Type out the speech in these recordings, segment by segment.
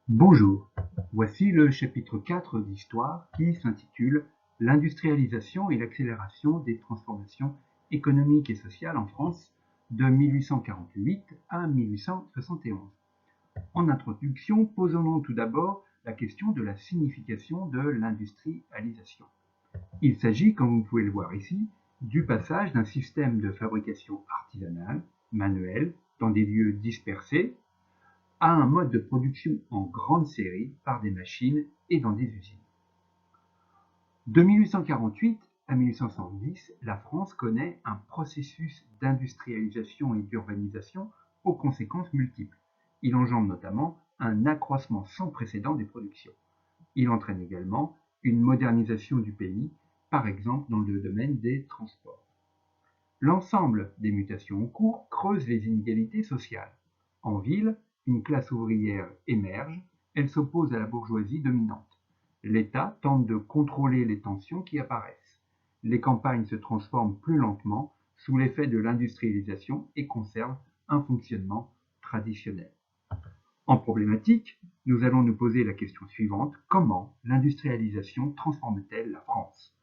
Bonjour, voici le chapitre 4 d'Histoire qui s'intitule L'industrialisation et l'accélération des transformations économiques et sociales en France de 1848 à 1871. En introduction, posons-nous tout d'abord la question de la signification de l'industrialisation. Il s'agit, comme vous pouvez le voir ici, du passage d'un système de fabrication artisanale, manuelle, dans des lieux dispersés, à un mode de production en grande série par des machines et dans des usines. De 1848 à 1870, la France connaît un processus d'industrialisation et d'urbanisation aux conséquences multiples. Il engendre notamment un accroissement sans précédent des productions. Il entraîne également une modernisation du pays, par exemple dans le domaine des transports. L'ensemble des mutations en cours creuse les inégalités sociales. En ville, une classe ouvrière émerge, elle s'oppose à la bourgeoisie dominante. L'État tente de contrôler les tensions qui apparaissent. Les campagnes se transforment plus lentement sous l'effet de l'industrialisation et conservent un fonctionnement traditionnel. En problématique, nous allons nous poser la question suivante: comment l'industrialisation transforme-t-elle la France?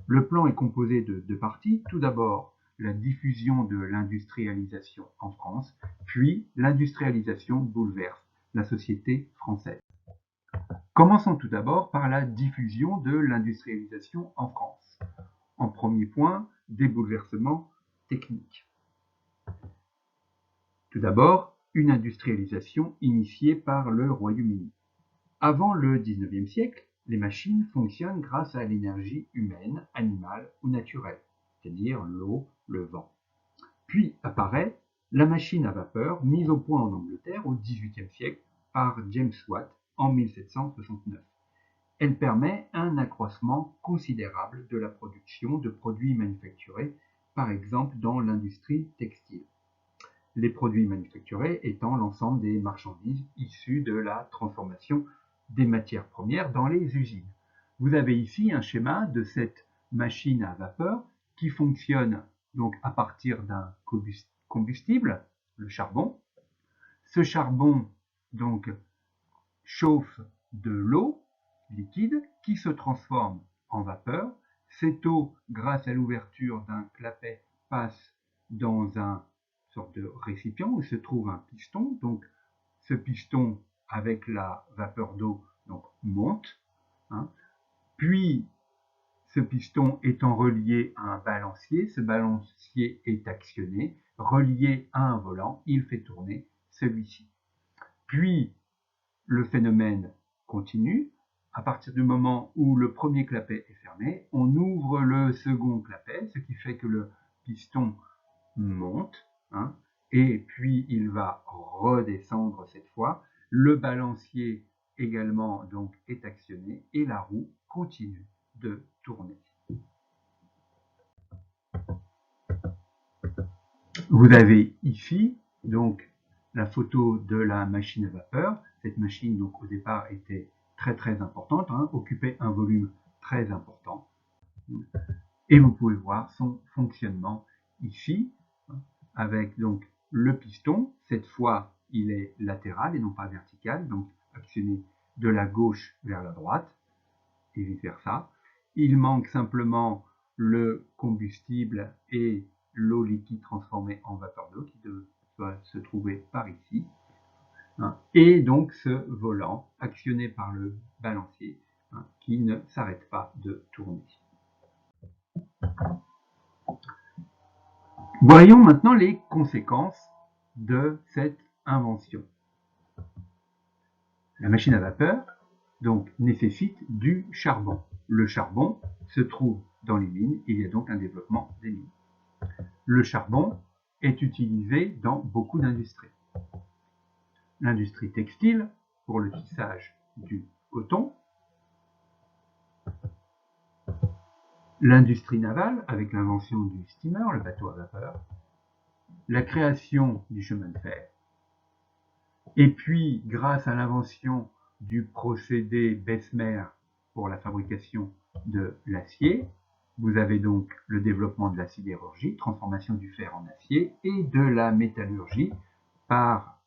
Le plan est composé de deux parties. Tout d'abord, la diffusion de l'industrialisation en France, puis l'industrialisation bouleverse la société française. Commençons tout d'abord par la diffusion de l'industrialisation en France. En premier point, des bouleversements techniques. Tout d'abord, une industrialisation initiée par le Royaume-Uni. Avant le XIXe siècle, les machines fonctionnent grâce à l'énergie humaine, animale ou naturelle, c'est-à-dire l'eau, le vent. Puis apparaît la machine à vapeur mise au point en Angleterre au XVIIIe siècle par James Watt en 1769. Elle permet un accroissement considérable de la production de produits manufacturés, par exemple dans l'industrie textile. Les produits manufacturés étant l'ensemble des marchandises issues de la transformation des matières premières dans les usines. Vous avez ici un schéma de cette machine à vapeur qui fonctionne donc à partir d'un combustible, le charbon. Ce charbon donc chauffe de l'eau liquide qui se transforme en vapeur. Cette eau, grâce à l'ouverture d'un clapet, passe dans un sorte de récipient où se trouve un piston. Donc ce piston avec la vapeur d'eau monte, puis ce piston étant relié à un balancier, ce balancier est actionné, relié à un volant, il fait tourner celui-ci. Puis le phénomène continue. À partir du moment où le premier clapet est fermé, on ouvre le second clapet, ce qui fait que le piston monte, et puis il va redescendre cette fois. Le balancier également donc est actionné et la roue continue de tourner. Vous avez ici donc la photo de la machine à vapeur. Cette machine donc au départ était très importante, occupait un volume très important. Et vous pouvez voir son fonctionnement ici, avec donc le piston. Cette fois, il est latéral et non pas vertical, donc actionné de la gauche vers la droite et vice versa. Il manque simplement le combustible et l'eau liquide transformée en vapeur d'eau qui doit se trouver par ici. Et donc ce volant actionné par le balancier qui ne s'arrête pas de tourner. Voyons maintenant les conséquences de cette invention. La machine à vapeur donc nécessite du charbon. Le charbon se trouve dans les mines, il y a donc un développement des mines. Le charbon est utilisé dans beaucoup d'industries. L'industrie textile pour le tissage du coton, l'industrie navale avec l'invention du steamer, le bateau à vapeur, la création du chemin de fer, et puis grâce à l'invention du procédé Bessemer pour la fabrication de l'acier, vous avez donc le développement de la sidérurgie, transformation du fer en acier, et de la métallurgie par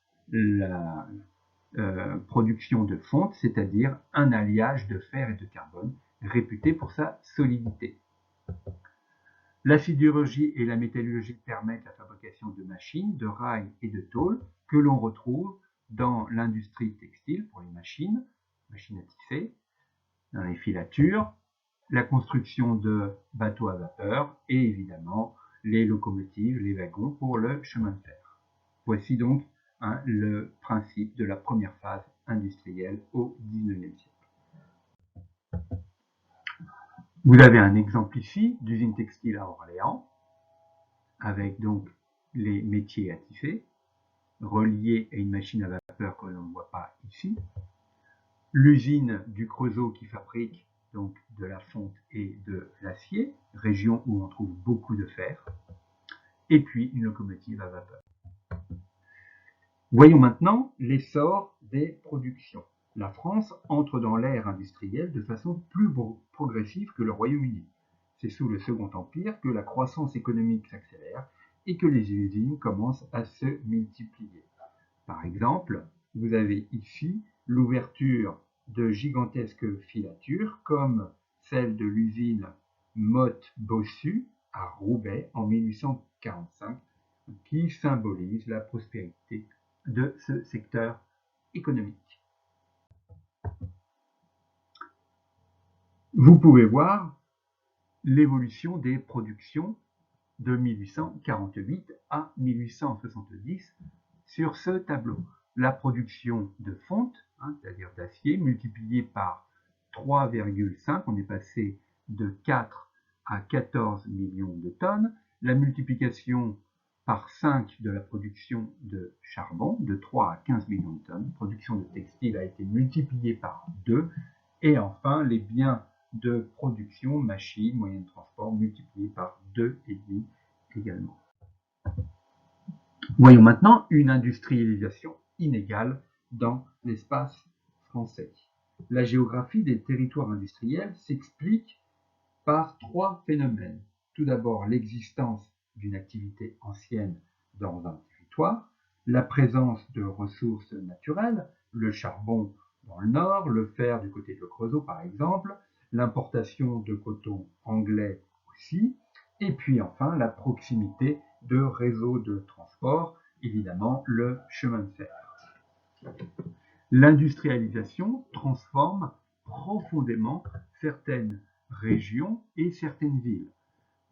production de fonte, c'est-à-dire un alliage de fer et de carbone, réputé pour sa solidité. La sidérurgie et la métallurgie permettent la fabrication de machines, de rails et de tôles que l'on retrouve dans l'industrie textile pour les machines à tisser, dans les filatures, la construction de bateaux à vapeur et évidemment les locomotives, les wagons pour le chemin de fer. Voici donc le principe de la première phase industrielle au XIXe siècle. Vous avez un exemple ici d'usine textile à Orléans, avec donc les métiers à tisser, reliés à une machine à vapeur que l'on ne voit pas ici. L'usine du Creusot qui fabrique donc de la fonte et de l'acier, région où on trouve beaucoup de fer. Et puis une locomotive à vapeur. Voyons maintenant l'essor des productions. La France entre dans l'ère industrielle de façon plus progressive que le Royaume-Uni. C'est sous le Second Empire que la croissance économique s'accélère et que les usines commencent à se multiplier. Par exemple, vous avez ici l'ouverture de gigantesques filatures comme celle de l'usine Motte-Bossu à Roubaix en 1845 qui symbolise la prospérité de ce secteur économique. Vous pouvez voir l'évolution des productions de 1848 à 1870 sur ce tableau. La production de fonte, c'est-à-dire d'acier, multipliée par 3,5, on est passé de 4 à 14 millions de tonnes. La multiplication par 5 de la production de charbon, de 3 à 15 millions de tonnes. La production de textile a été multipliée par 2. Et enfin, les biens de production, machines, moyens de transport, multipliés par 2,5 également. Voyons maintenant une industrialisation inégale dans l'espace français. La géographie des territoires industriels s'explique par 3 phénomènes. Tout d'abord, l'existence d'une activité ancienne dans un territoire, la présence de ressources naturelles, le charbon dans le nord, le fer du côté de Creusot par exemple, l'importation de coton anglais aussi, et puis enfin la proximité de réseaux de transport, évidemment le chemin de fer. L'industrialisation transforme profondément certaines régions et certaines villes.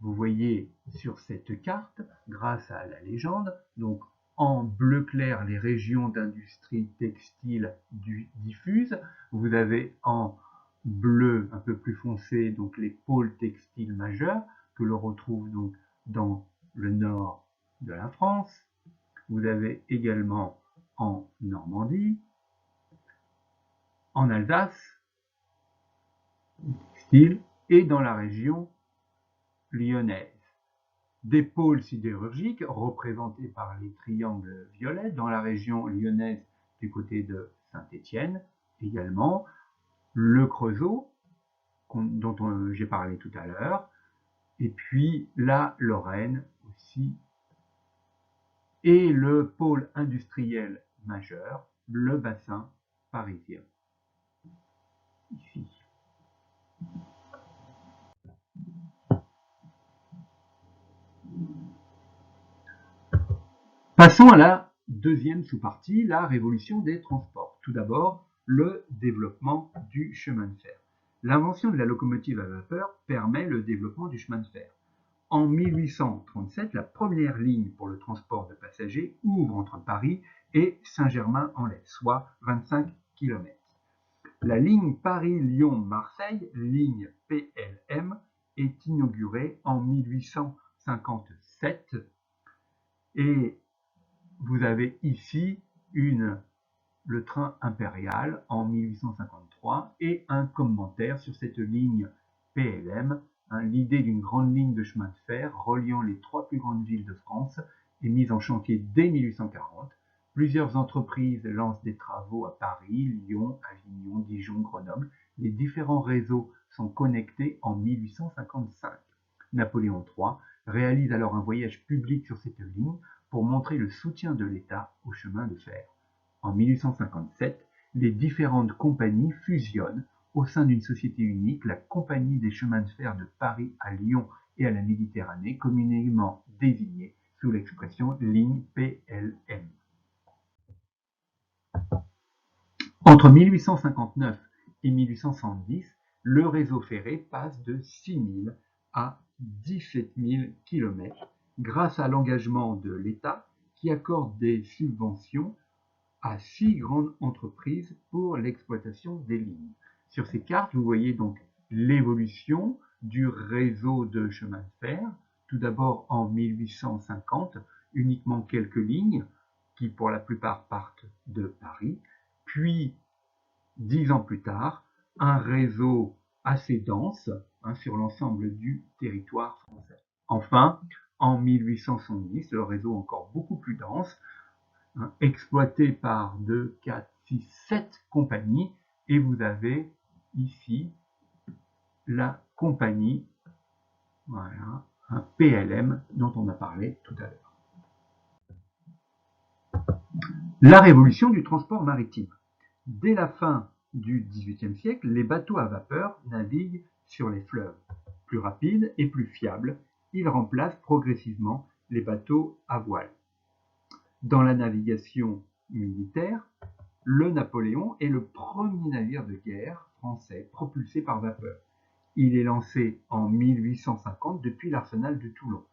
Vous voyez sur cette carte, grâce à la légende, donc en bleu clair les régions d'industrie textile diffuse, vous avez en bleu un peu plus foncé donc les pôles textiles majeurs que l'on retrouve donc dans le nord de la France. Vous avez également en Normandie, en Alsace, textile, et dans la région lyonnaise. Des pôles sidérurgiques représentés par les triangles violets dans la région lyonnaise du côté de Saint-Étienne, également le Creusot dont j'ai parlé tout à l'heure, et puis la Lorraine aussi, et le pôle industriel majeur, le bassin parisien, ici. Passons à la deuxième sous-partie, la révolution des transports. Tout d'abord, le développement du chemin de fer. L'invention de la locomotive à vapeur permet le développement du chemin de fer. En 1837, la première ligne pour le transport de passagers ouvre entre Paris et Saint-Germain-en-Laye, soit 25 km. La ligne Paris-Lyon-Marseille, ligne PLM, est inaugurée en 1857 et vous avez ici le train impérial en 1853 et un commentaire sur cette ligne PLM. L'idée d'une grande ligne de chemin de fer reliant les 3 plus grandes villes de France est mise en chantier dès 1840. Plusieurs entreprises lancent des travaux à Paris, Lyon, Avignon, Dijon, Grenoble. Les différents réseaux sont connectés en 1855. Napoléon III réalise alors un voyage public sur cette ligne pour montrer le soutien de l'État au chemin de fer. En 1857, les différentes compagnies fusionnent au sein d'une société unique, la Compagnie des chemins de fer de Paris à Lyon et à la Méditerranée, communément désignée sous l'expression ligne PLM. Entre 1859 et 1870, le réseau ferré passe de 6 000 à 17 000 km grâce à l'engagement de l'État qui accorde des subventions à 6 grandes entreprises pour l'exploitation des lignes. Sur ces cartes, vous voyez donc l'évolution du réseau de chemin de fer. Tout d'abord en 1850, uniquement quelques lignes qui pour la plupart partent de Paris, puis 10 ans plus tard, un réseau assez dense sur l'ensemble du territoire français. Enfin, en 1870, le réseau encore beaucoup plus dense, exploité par 2, 4, 6, 7 compagnies, et vous avez ici la compagnie, voilà, un PLM dont on a parlé tout à l'heure. La révolution du transport maritime. Dès la fin du XVIIIe siècle, les bateaux à vapeur naviguent sur les fleuves. Plus rapides et plus fiables, ils remplacent progressivement les bateaux à voile. Dans la navigation militaire, le Napoléon est le premier navire de guerre français propulsé par vapeur. Il est lancé en 1850 depuis l'arsenal de Toulon.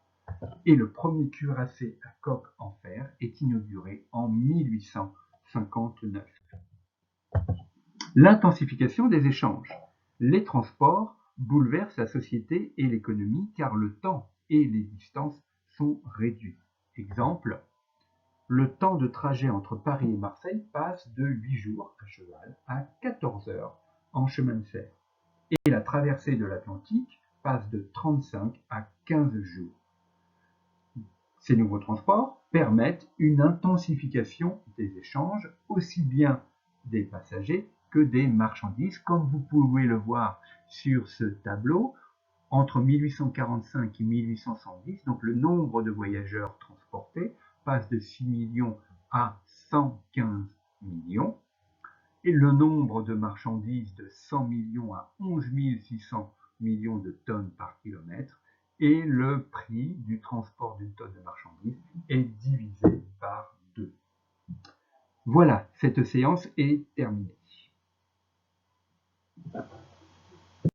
Et le premier cuirassé à coque en fer est inauguré en 1859. L'intensification des échanges. Les transports bouleversent la société et l'économie car le temps et les distances sont réduits. Exemple, le temps de trajet entre Paris et Marseille passe de 8 jours à cheval à 14 heures en chemin de fer. Et la traversée de l'Atlantique passe de 35 à 15 jours. Ces nouveaux transports permettent une intensification des échanges, aussi bien des passagers que des marchandises, comme vous pouvez le voir sur ce tableau. Entre 1845 et 1870, donc le nombre de voyageurs transportés passe de 6 millions à 115 millions, et le nombre de marchandises de 100 millions à 11 600 millions de tonnes par kilomètre, et le prix du transport d'une tonne de marchandises est divisé par 2. Voilà, cette séance est terminée.